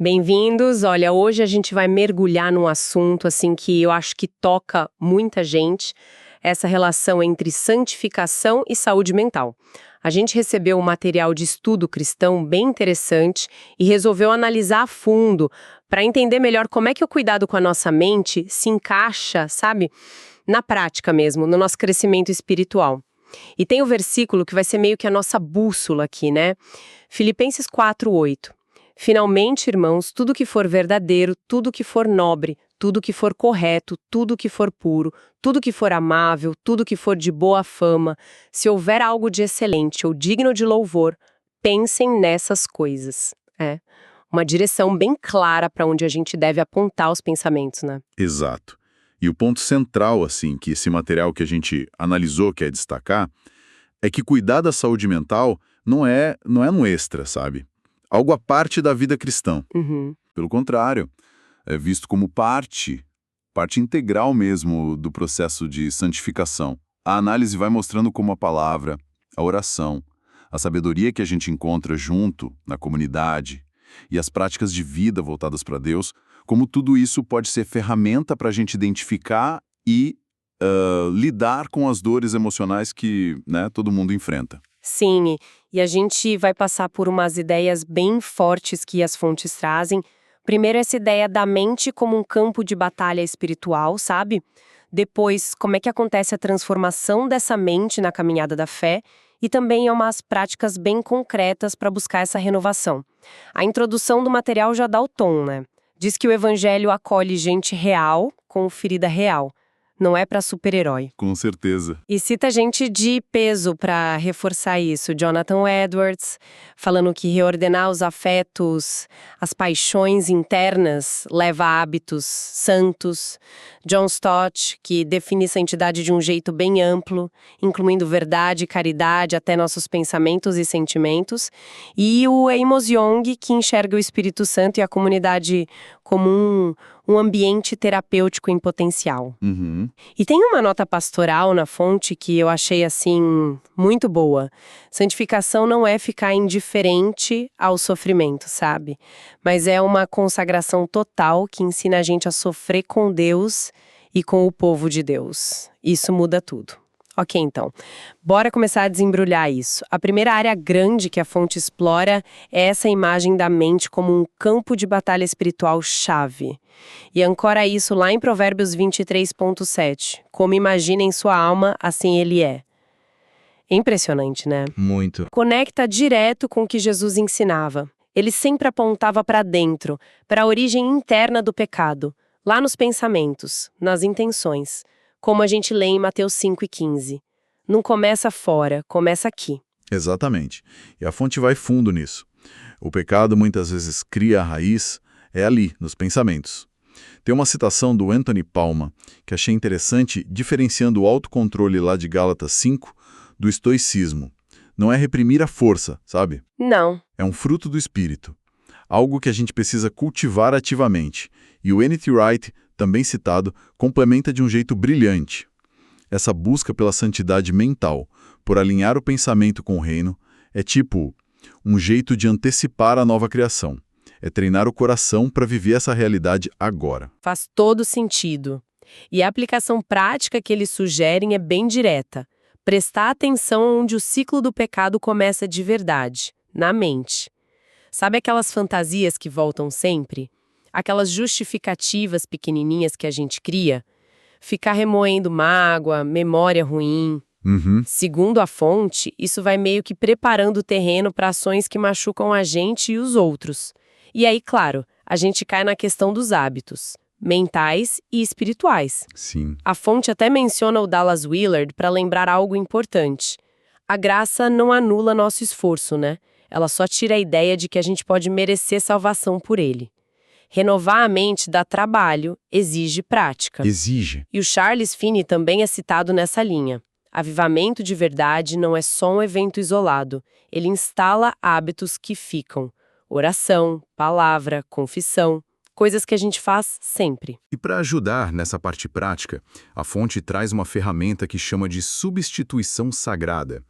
Bem-vindos. Olha, hoje a gente vai mergulhar num assunto assim que eu acho que toca muita gente, essa relação entre santificação e saúde mental. A gente recebeu um material de estudo cristão bem interessante e resolveu analisar a fundo para entender melhor como é que o cuidado com a nossa mente se encaixa, sabe, na prática mesmo, no nosso crescimento espiritual. E tem o versículo que vai ser meio que a nossa bússola aqui, né? Filipenses 4:8. Finalmente, irmãos, tudo que for verdadeiro, tudo que for nobre, tudo que for correto, tudo que for puro, tudo que for amável, tudo que for de boa fama, se houver algo de excelente ou digno de louvor, pensem nessas coisas. É uma direção bem clara para onde a gente deve apontar os pensamentos, né? Exato. E o ponto central, assim, que esse material que a gente analisou quer destacar, é que cuidar da saúde mental não é um extra, sabe? Algo à parte da vida cristã. Uhum. Pelo contrário, é visto como parte integral mesmo do processo de santificação. A análise vai mostrando como a palavra, a oração, a sabedoria que a gente encontra junto, na comunidade, e as práticas de vida voltadas para Deus, como tudo isso pode ser ferramenta para a gente identificar e lidar com as dores emocionais que, né, todo mundo enfrenta. Sim, e a gente vai passar por umas ideias bem fortes que as fontes trazem. Primeiro, essa ideia da mente como um campo de batalha espiritual, sabe? Depois, como é que acontece a transformação dessa mente na caminhada da fé. E também umas práticas bem concretas para buscar essa renovação. A introdução do material já dá o tom, né? Diz que o evangelho acolhe gente real com ferida real. Não é para super-herói. Com certeza. E cita gente de peso para reforçar isso. Jonathan Edwards, falando que reordenar os afetos, as paixões internas, leva a hábitos santos. John Stott, que define santidade de um jeito bem amplo, incluindo verdade, caridade, até nossos pensamentos e sentimentos. E o Amos Yong, que enxerga o Espírito Santo e a comunidade como um ambiente terapêutico em potencial. Uhum. E tem uma nota pastoral na fonte que eu achei, assim, muito boa. Santificação não é ficar indiferente ao sofrimento, sabe? Mas é uma consagração total que ensina a gente a sofrer com Deus e com o povo de Deus. Isso muda tudo. Ok, então, bora começar a desembrulhar isso. A primeira área grande que a fonte explora é essa imagem da mente como um campo de batalha espiritual chave. E ancora isso lá em Provérbios 23:7. Como imagina em sua alma, assim ele é. Impressionante, né? Muito. Conecta direto com o que Jesus ensinava. Ele sempre apontava para dentro, para a origem interna do pecado, lá nos pensamentos, nas intenções. Como a gente lê em Mateus 5:15. Não começa fora, começa aqui. Exatamente. E a fonte vai fundo nisso. O pecado muitas vezes cria a raiz, é ali, nos pensamentos. Tem uma citação do Anthony Palma, que achei interessante, diferenciando o autocontrole lá de Gálatas 5 do estoicismo. Não é reprimir a força, sabe? Não. É um fruto do espírito. Algo que a gente precisa cultivar ativamente. E o N.T. Wright, também citado, complementa de um jeito brilhante. Essa busca pela santidade mental, por alinhar o pensamento com o reino, é tipo um jeito de antecipar a nova criação. É treinar o coração para viver essa realidade agora. Faz todo sentido. E a aplicação prática que eles sugerem é bem direta. Prestar atenção onde o ciclo do pecado começa de verdade, na mente. Sabe aquelas fantasias que voltam sempre? Aquelas justificativas pequenininhas que a gente cria? Ficar remoendo mágoa, memória ruim. Uhum. Segundo a fonte, isso vai meio que preparando o terreno para ações que machucam a gente e os outros. E aí, claro, a gente cai na questão dos hábitos, mentais e espirituais. Sim. A fonte até menciona o Dallas Willard para lembrar algo importante. A graça não anula nosso esforço, né? Ela só tira a ideia de que a gente pode merecer salvação por ele. Renovar a mente dá trabalho, exige prática. Exige. E o Charles Finney também é citado nessa linha. Avivamento de verdade não é só um evento isolado. Ele instala hábitos que ficam. Oração, palavra, confissão. Coisas que a gente faz sempre. E para ajudar nessa parte prática, a fonte traz uma ferramenta que chama de substituição sagrada,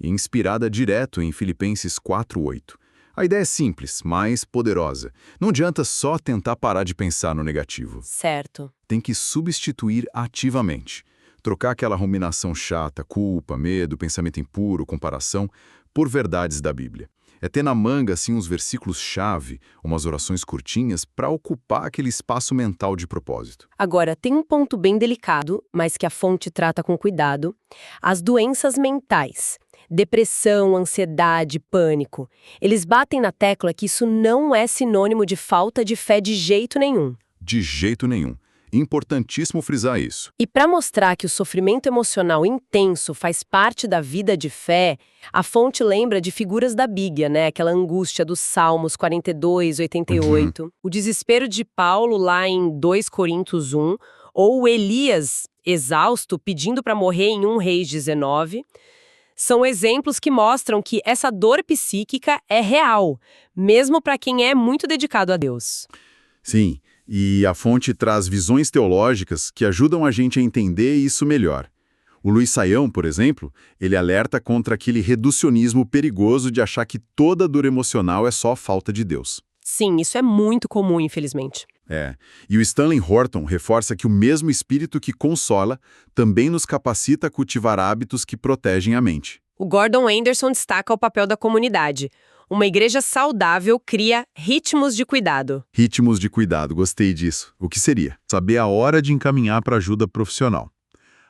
inspirada direto em Filipenses 4:8. A ideia é simples, mas poderosa. Não adianta só tentar parar de pensar no negativo. Certo. Tem que substituir ativamente. Trocar aquela ruminação chata, culpa, medo, pensamento impuro, comparação, por verdades da Bíblia. É ter na manga, assim, uns versículos-chave, umas orações curtinhas, para ocupar aquele espaço mental de propósito. Agora, tem um ponto bem delicado, mas que a fonte trata com cuidado: as doenças mentais. Depressão, ansiedade, pânico. Eles batem na tecla que isso não é sinônimo de falta de fé de jeito nenhum. De jeito nenhum. Importantíssimo frisar isso. E para mostrar que o sofrimento emocional intenso faz parte da vida de fé, a fonte lembra de figuras da Bíblia, né? Aquela angústia dos Salmos 42, 88, o desespero de Paulo lá em 2 Coríntios 1, ou Elias, exausto, pedindo para morrer em 1 Reis 19. São exemplos que mostram que essa dor psíquica é real, mesmo para quem é muito dedicado a Deus. Sim, e a fonte traz visões teológicas que ajudam a gente a entender isso melhor. O Luiz Saião, por exemplo, ele alerta contra aquele reducionismo perigoso de achar que toda dor emocional é só falta de Deus. Sim, isso é muito comum, infelizmente. E o Stanley Horton reforça que o mesmo espírito que consola também nos capacita a cultivar hábitos que protegem a mente. O Gordon Anderson destaca o papel da comunidade. Uma igreja saudável cria ritmos de cuidado. Ritmos de cuidado, gostei disso. O que seria? Saber a hora de encaminhar para ajuda profissional.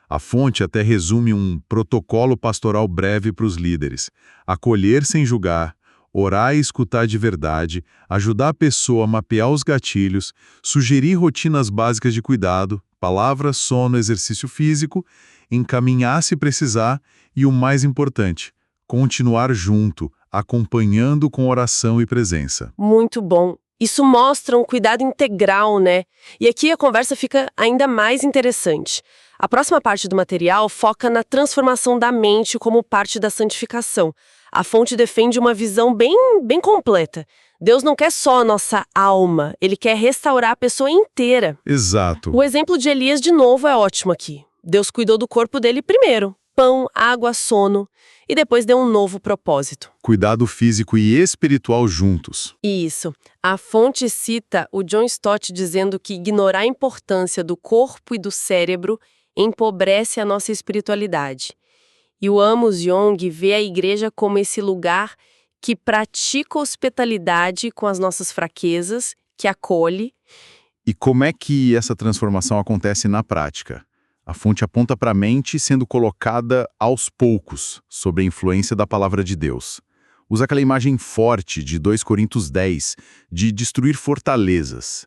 A fonte até resume um protocolo pastoral breve para os líderes: acolher sem julgar, orar e escutar de verdade, ajudar a pessoa a mapear os gatilhos, sugerir rotinas básicas de cuidado, palavra, sono, exercício físico, encaminhar se precisar e, o mais importante, continuar junto, acompanhando com oração e presença. Muito bom. Isso mostra um cuidado integral, né? E aqui a conversa fica ainda mais interessante. A próxima parte do material foca na transformação da mente como parte da santificação. A fonte defende uma visão bem completa. Deus não quer só a nossa alma, ele quer restaurar a pessoa inteira. Exato. O exemplo de Elias, de novo, é ótimo aqui. Deus cuidou do corpo dele primeiro. Pão, água, sono. E depois deu um novo propósito. Cuidado físico e espiritual juntos. Isso. A fonte cita o John Stott dizendo que ignorar a importância do corpo e do cérebro empobrece a nossa espiritualidade. E o Amos Yong vê a igreja como esse lugar que pratica hospitalidade com as nossas fraquezas, que acolhe. E como é que essa transformação acontece na prática? A fonte aponta para a mente sendo colocada aos poucos, sob a influência da palavra de Deus. Usa aquela imagem forte de 2 Coríntios 10, de destruir fortalezas.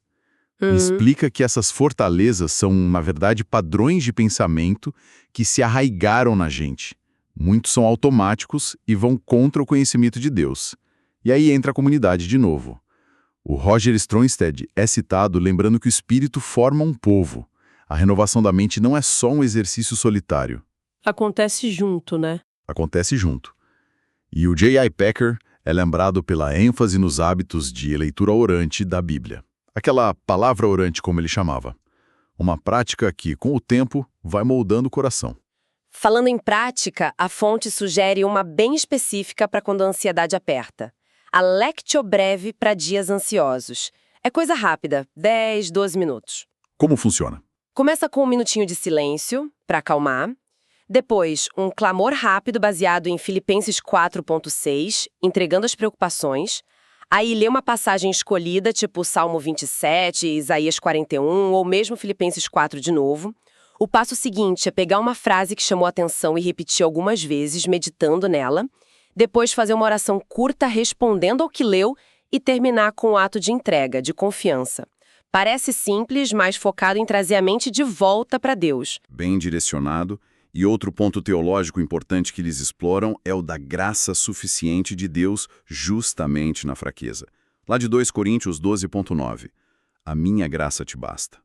Explica que essas fortalezas são, na verdade, padrões de pensamento que se arraigaram na gente. Muitos são automáticos e vão contra o conhecimento de Deus. E aí entra a comunidade de novo. O Roger Stronstedt é citado lembrando que o espírito forma um povo. A renovação da mente não é só um exercício solitário. Acontece junto, né? Acontece junto. E o J.I. Packer é lembrado pela ênfase nos hábitos de leitura orante da Bíblia. Aquela palavra orante, como ele chamava. Uma prática que, com o tempo, vai moldando o coração. Falando em prática, a fonte sugere uma bem específica para quando a ansiedade aperta. A Lectio Breve para dias ansiosos. É coisa rápida, 10, 12 minutos. Como funciona? Começa com um minutinho de silêncio, para acalmar. Depois, um clamor rápido baseado em Filipenses 4.6, entregando as preocupações. Aí lê uma passagem escolhida, tipo Salmo 27, Isaías 41, ou mesmo Filipenses 4 de novo. O passo seguinte é pegar uma frase que chamou a atenção e repetir algumas vezes, meditando nela. Depois fazer uma oração curta respondendo ao que leu e terminar com um ato de entrega, de confiança. Parece simples, mas focado em trazer a mente de volta para Deus. Bem direcionado. E outro ponto teológico importante que eles exploram é o da graça suficiente de Deus justamente na fraqueza. Lá de 2 Coríntios 12.9. A minha graça te basta.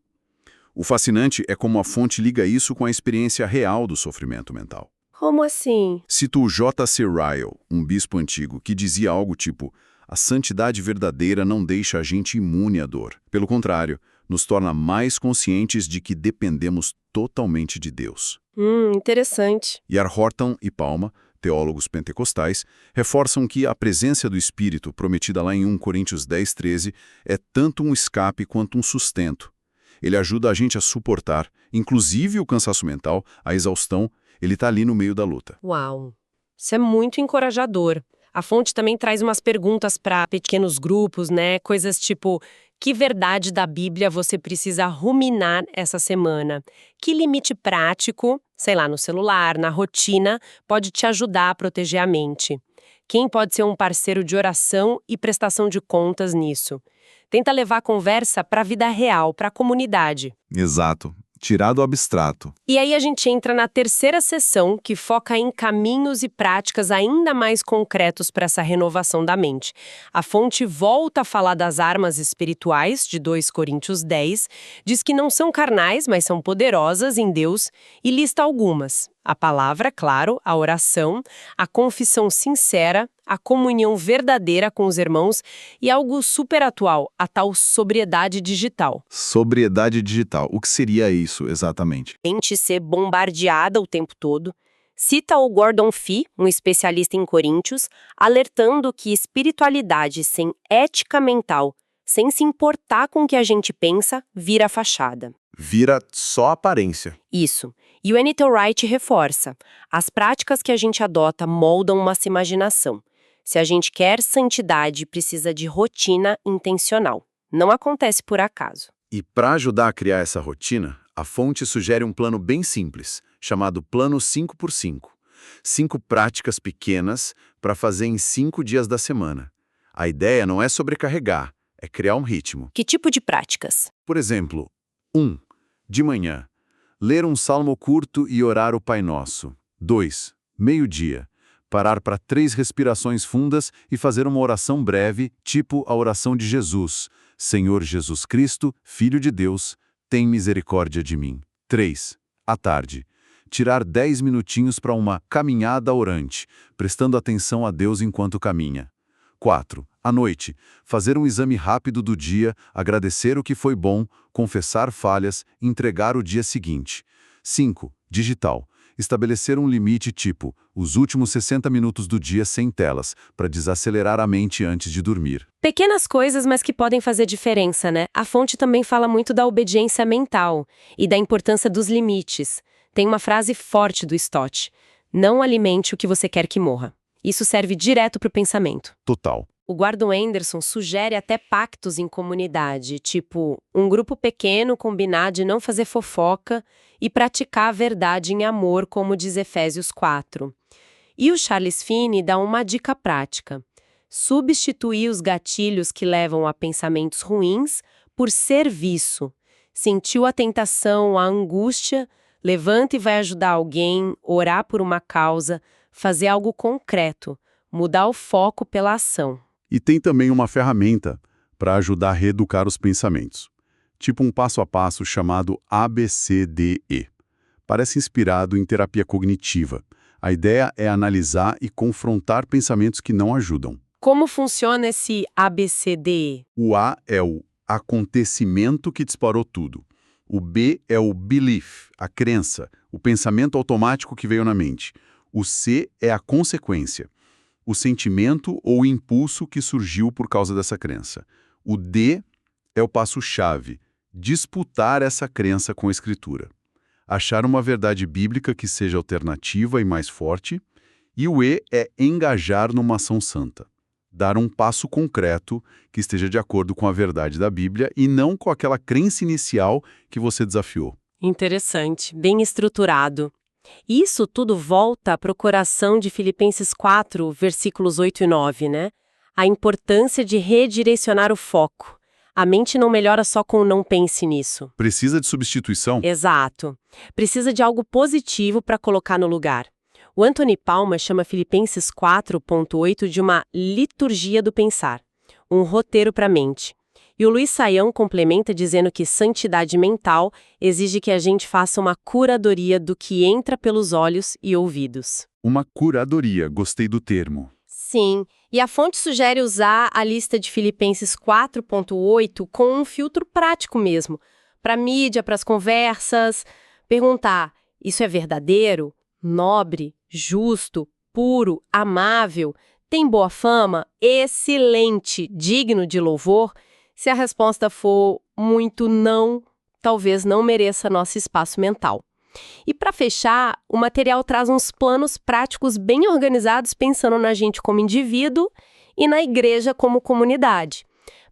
O fascinante é como a fonte liga isso com a experiência real do sofrimento mental. Como assim? Cito o J.C. Ryle, um bispo antigo, que dizia algo tipo: a santidade verdadeira não deixa a gente imune à dor. Pelo contrário, nos torna mais conscientes de que dependemos totalmente de Deus. Interessante. Iar Horton e Palma teólogos pentecostais, reforçam que a presença do Espírito, prometida lá em 1 Coríntios 10:13, é tanto um escape quanto um sustento. Ele ajuda a gente a suportar, inclusive o cansaço mental, a exaustão, ele está ali no meio da luta. Uau! Isso é muito encorajador. A fonte também traz umas perguntas para pequenos grupos, né? Coisas tipo: que verdade da Bíblia você precisa ruminar essa semana? Que limite prático, sei lá, no celular, na rotina, pode te ajudar a proteger a mente? Quem pode ser um parceiro de oração e prestação de contas nisso? Tenta levar a conversa para a vida real, para a comunidade. Exato. Tirar do abstrato. E aí a gente entra na terceira sessão, que foca em caminhos e práticas ainda mais concretos para essa renovação da mente. A fonte volta a falar das armas espirituais, de 2 Coríntios 10, diz que não são carnais, mas são poderosas em Deus, e lista algumas. A palavra, claro, a oração, a confissão sincera, a comunhão verdadeira com os irmãos e algo super atual, a tal sobriedade digital. Sobriedade digital. O que seria isso, exatamente? Mente ser bombardeada o tempo todo. Cita o Gordon Fee, um especialista em Coríntios, alertando que espiritualidade sem ética mental, sem se importar com o que a gente pensa, vira fachada. Vira só aparência. Isso. E o N.T. Wright reforça: as práticas que a gente adota moldam nossa imaginação. Se a gente quer santidade, precisa de rotina intencional. Não acontece por acaso. E para ajudar a criar essa rotina, a fonte sugere um plano bem simples, chamado Plano 5x5. 5 práticas pequenas para fazer em 5 dias da semana. A ideia não é sobrecarregar, é criar um ritmo. Que tipo de práticas? Por exemplo, 1. De manhã, ler um salmo curto e orar o Pai Nosso. 2. Meio-dia, parar para 3 respirações fundas e fazer uma oração breve, tipo a oração de Jesus. Senhor Jesus Cristo, Filho de Deus, tem misericórdia de mim. 3. À tarde, tirar 10 minutinhos para uma caminhada orante, prestando atenção a Deus enquanto caminha. 4. À noite, fazer um exame rápido do dia, agradecer o que foi bom, confessar falhas, entregar o dia seguinte. 5. Digital. Estabelecer um limite tipo os últimos 60 minutos do dia sem telas, para desacelerar a mente antes de dormir. Pequenas coisas, mas que podem fazer diferença, né? A fonte também fala muito da obediência mental e da importância dos limites. Tem uma frase forte do Stott: não alimente o que você quer que morra. Isso serve direto para o pensamento. Total. O Gordon Anderson sugere até pactos em comunidade, tipo um grupo pequeno combinar de não fazer fofoca e praticar a verdade em amor, como diz Efésios 4. E o Charles Finney dá uma dica prática: substituir os gatilhos que levam a pensamentos ruins por serviço. Sentiu a tentação, a angústia, levanta e vai ajudar alguém, orar por uma causa, fazer algo concreto, mudar o foco pela ação. E tem também uma ferramenta para ajudar a reeducar os pensamentos. Tipo um passo a passo chamado ABCDE. Parece inspirado em terapia cognitiva. A ideia é analisar e confrontar pensamentos que não ajudam. Como funciona esse ABCDE? O A é o acontecimento que disparou tudo. O B é o belief, a crença, o pensamento automático que veio na mente. O C é a consequência, o sentimento ou impulso que surgiu por causa dessa crença. O D é o passo-chave, disputar essa crença com a Escritura. Achar uma verdade bíblica que seja alternativa e mais forte. E o E é engajar numa ação santa. Dar um passo concreto que esteja de acordo com a verdade da Bíblia e não com aquela crença inicial que você desafiou. Interessante, bem estruturado. Isso tudo volta para o coração de Filipenses 4, versículos 8 e 9, né? A importância de redirecionar o foco. A mente não melhora só com o não pense nisso. Precisa de substituição? Exato. Precisa de algo positivo para colocar no lugar. O Anthony Palmer chama Filipenses 4.8 de uma liturgia do pensar, um roteiro para a mente. E o Luiz Saião complementa dizendo que santidade mental exige que a gente faça uma curadoria do que entra pelos olhos e ouvidos. Uma curadoria, gostei do termo. Sim, e a fonte sugere usar a lista de Filipenses 4.8 com um filtro prático mesmo, para mídia, para as conversas, perguntar: isso é verdadeiro, nobre, justo, puro, amável, tem boa fama, excelente, digno de louvor? Se a resposta for muito não, talvez não mereça nosso espaço mental. E para fechar, o material traz uns planos práticos bem organizados pensando na gente como indivíduo e na igreja como comunidade.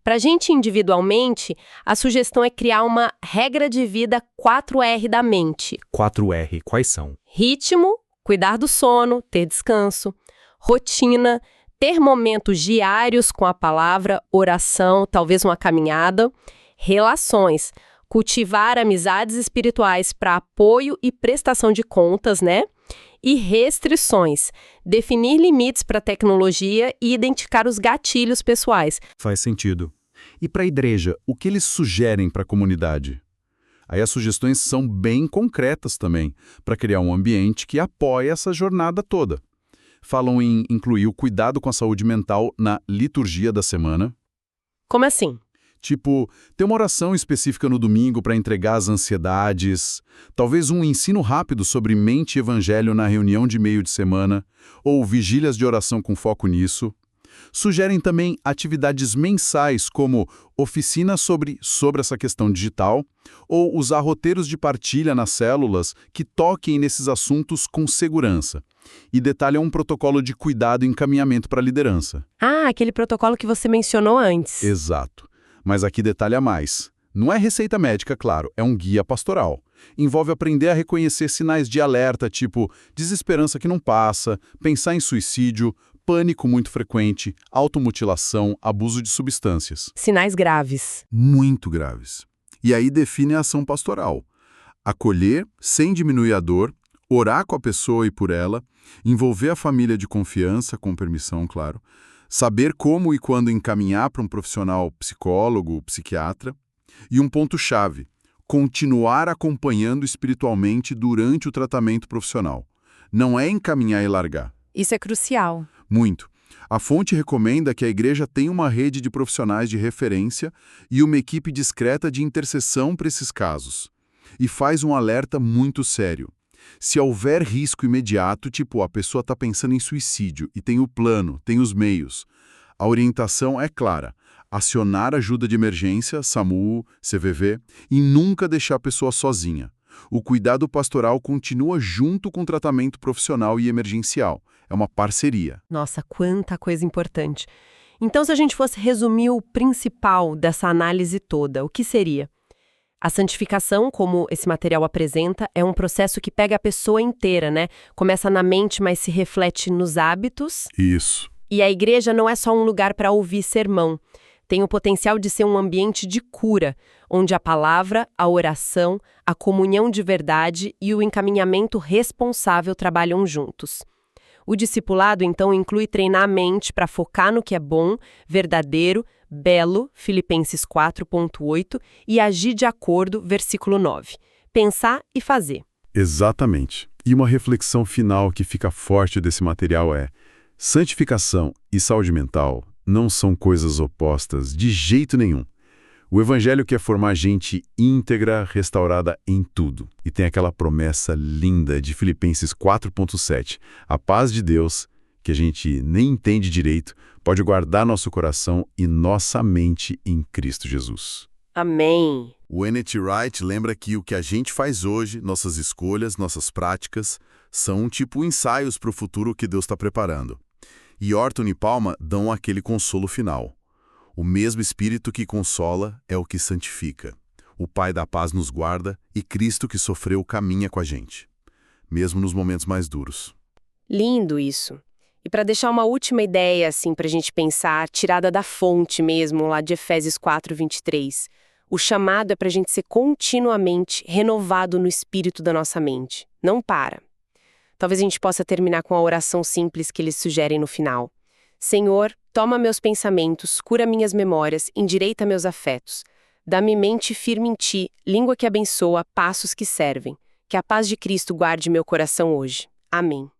Para a gente individualmente, a sugestão é criar uma regra de vida 4R da mente. 4R, quais são? Ritmo, cuidar do sono, ter descanso. Rotina, ter momentos diários com a palavra, oração, talvez uma caminhada. Relações, cultivar amizades espirituais para apoio e prestação de contas, né? E restrições, definir limites para a tecnologia e identificar os gatilhos pessoais. Faz sentido. E para a igreja, o que eles sugerem para a comunidade? Aí as sugestões são bem concretas também, para criar um ambiente que apoie essa jornada toda. Falam em incluir o cuidado com a saúde mental na liturgia da semana. Como assim? Tipo, ter uma oração específica no domingo para entregar as ansiedades, talvez um ensino rápido sobre mente e evangelho na reunião de meio de semana, ou vigílias de oração com foco nisso. Sugerem também atividades mensais, como oficinas sobre essa questão digital, ou usar roteiros de partilha nas células que toquem nesses assuntos com segurança. E detalham um protocolo de cuidado e encaminhamento para a liderança. Ah, aquele protocolo que você mencionou antes. Exato. Mas aqui detalha mais. Não é receita médica, claro, é um guia pastoral. Envolve aprender a reconhecer sinais de alerta, tipo desesperança que não passa, pensar em suicídio, pânico muito frequente, automutilação, abuso de substâncias. Sinais graves. Muito graves. E aí define a ação pastoral. Acolher, sem diminuir a dor, orar com a pessoa e por ela, envolver a família de confiança, com permissão, claro, saber como e quando encaminhar para um profissional psicólogo, psiquiatra. E um ponto-chave, continuar acompanhando espiritualmente durante o tratamento profissional. Não é encaminhar e largar. Isso é crucial. Muito. A fonte recomenda que a igreja tenha uma rede de profissionais de referência e uma equipe discreta de intercessão para esses casos. E faz um alerta muito sério. Se houver risco imediato, tipo a pessoa está pensando em suicídio e tem o plano, tem os meios, a orientação é clara. Acionar ajuda de emergência, SAMU, CVV, e nunca deixar a pessoa sozinha. O cuidado pastoral continua junto com o tratamento profissional e emergencial. É uma parceria. Nossa, quanta coisa importante. Então, se a gente fosse resumir o principal dessa análise toda, o que seria? A santificação, como esse material apresenta, é um processo que pega a pessoa inteira, né? Começa na mente, mas se reflete nos hábitos. Isso. E a igreja não é só um lugar para ouvir sermão. Tem o potencial de ser um ambiente de cura, onde a palavra, a oração, a comunhão de verdade e o encaminhamento responsável trabalham juntos. O discipulado, então, inclui treinar a mente para focar no que é bom, verdadeiro, belo, Filipenses 4.8, e agir de acordo, versículo 9. Pensar e fazer. Exatamente. E uma reflexão final que fica forte desse material é: santificação e saúde mental não são coisas opostas de jeito nenhum. O Evangelho quer formar gente íntegra, restaurada em tudo. E tem aquela promessa linda de Filipenses 4.7. A paz de Deus, que a gente nem entende direito, pode guardar nosso coração e nossa mente em Cristo Jesus. Amém. O N.T. Wright lembra que o que a gente faz hoje, nossas escolhas, nossas práticas, são tipo ensaios para o futuro que Deus está preparando. E Orton e Palma dão aquele consolo final. O mesmo Espírito que consola é o que santifica. O Pai da paz nos guarda e Cristo que sofreu caminha com a gente, mesmo nos momentos mais duros. Lindo isso. E para deixar uma última ideia, assim, para a gente pensar, tirada da fonte mesmo, lá de Efésios 4:23, o chamado é para a gente ser continuamente renovado no espírito da nossa mente. Não para. Talvez a gente possa terminar com a oração simples que eles sugerem no final. Senhor, toma meus pensamentos, cura minhas memórias, endireita meus afetos. Dá-me mente firme em ti, língua que abençoa, passos que servem. Que a paz de Cristo guarde meu coração hoje. Amém.